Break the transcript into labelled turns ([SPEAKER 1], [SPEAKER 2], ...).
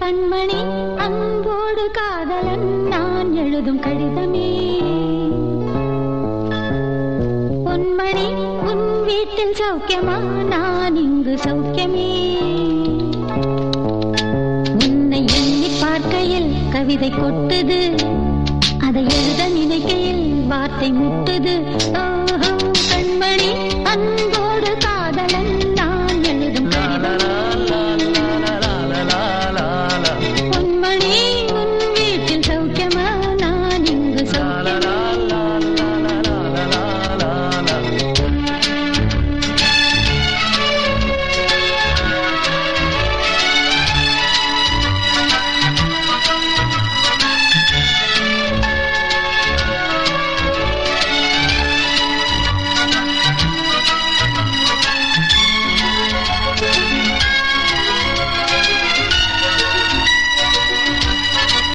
[SPEAKER 1] கண்மணி அன்போடு காதலன் நான் எழுதும் கடிதமே. பொன்மணி உன் வீட்டில் சௌக்கியமா, நான் இங்கு சௌக்கியமே. உன்னை எண்ணி பார்க்கையில் கவிதை கொட்டுது, அதை எழுத நினைக்கையில் வார்த்தை முட்டுது. ஓஹோ கண்மணி அன்பு